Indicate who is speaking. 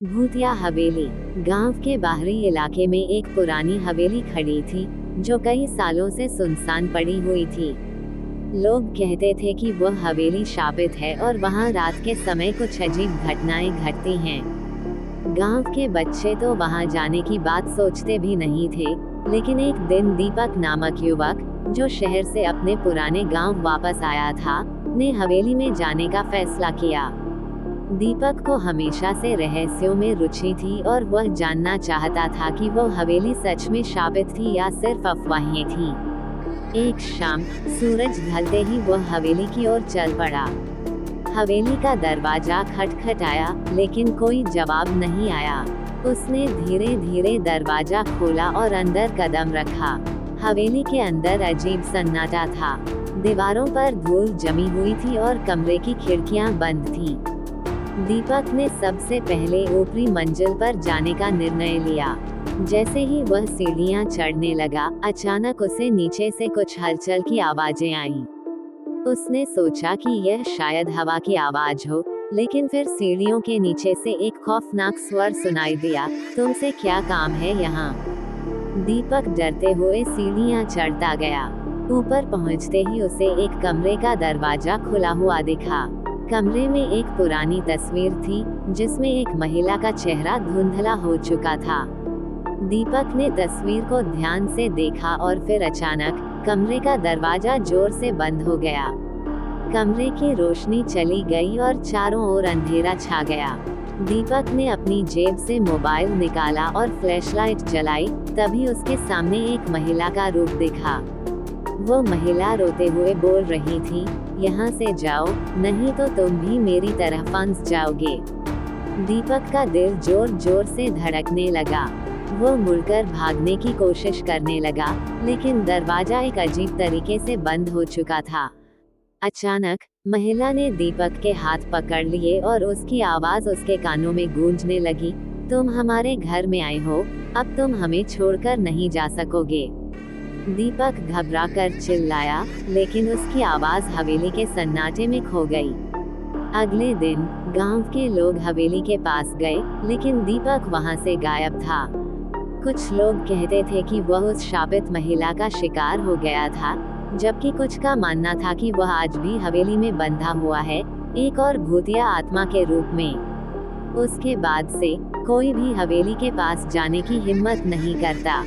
Speaker 1: भूतिया हवेली। गांव के बाहरी इलाके में एक पुरानी हवेली खड़ी थी जो कई सालों से सुनसान पड़ी हुई थी। लोग कहते थे कि वह हवेली शापित है और वहां रात के समय कुछ अजीब घटनाएं घटती हैं। गांव के बच्चे तो वहां जाने की बात सोचते भी नहीं थे, लेकिन एक दिन दीपक नामक युवक, जो शहर से अपने पुराने गांव वापस आया था, ने हवेली में जाने का फैसला किया। दीपक को हमेशा से रहस्यों में रुचि थी और वह जानना चाहता था कि वो हवेली सच में शापित थी या सिर्फ अफवाहें थीं। एक शाम सूरज ढलते ही वह हवेली की ओर चल पड़ा। हवेली का दरवाजा खटखटाया, लेकिन कोई जवाब नहीं आया। उसने धीरे धीरे दरवाजा खोला और अंदर कदम रखा। हवेली के अंदर अजीब सन्नाटा था। दीवारों पर धूल जमी हुई थी और कमरे की खिड़कियां बंद थीं। दीपक ने सबसे पहले ऊपरी मंजिल पर जाने का निर्णय लिया। जैसे ही वह सीढ़ियां चढ़ने लगा, अचानक उसे नीचे से कुछ हलचल की आवाजें आईं। उसने सोचा कि यह शायद हवा की आवाज हो, लेकिन फिर सीढ़ियों के नीचे से एक खौफनाक स्वर सुनाई दिया, तुमसे क्या काम है यहाँ? दीपक डरते हुए सीढ़ियां चढ़ता गया। ऊपर पहुँचते ही उसे एक कमरे का दरवाजा खुला हुआ दिखा। कमरे में एक पुरानी तस्वीर थी, जिसमें एक महिला का चेहरा धुंधला हो चुका था। दीपक ने तस्वीर को ध्यान से देखा और फिर अचानक कमरे का दरवाजा जोर से बंद हो गया। कमरे की रोशनी चली गई और चारों ओर अंधेरा छा गया। दीपक ने अपनी जेब से मोबाइल निकाला और फ्लैशलाइट जलाई, तभी उसके सामने एक महिला का रूप दिखा। वो महिला रोते हुए बोल रही थी, यहाँ से जाओ, नहीं तो तुम भी मेरी तरह फंस जाओगे। दीपक का दिल जोर जोर से धड़कने लगा। वो मुड़कर भागने की कोशिश करने लगा, लेकिन दरवाजा एक अजीब तरीके से बंद हो चुका था। अचानक महिला ने दीपक के हाथ पकड़ लिए और उसकी आवाज उसके कानों में गूंजने लगी, तुम हमारे घर में आए हो, अब तुम हमें छोड़कर नहीं जा सकोगे। दीपक घबराकर चिल्लाया, लेकिन उसकी आवाज हवेली के सन्नाटे में खो गई। अगले दिन गांव के लोग हवेली के पास गए, लेकिन दीपक वहां से गायब था। कुछ लोग कहते थे कि वह उस शापित महिला का शिकार हो गया था, जबकि कुछ का मानना था कि वह आज भी हवेली में बंधा हुआ है, एक और भूतिया आत्मा के रूप में। उसके बाद से कोई भी हवेली के पास जाने की हिम्मत नहीं करता।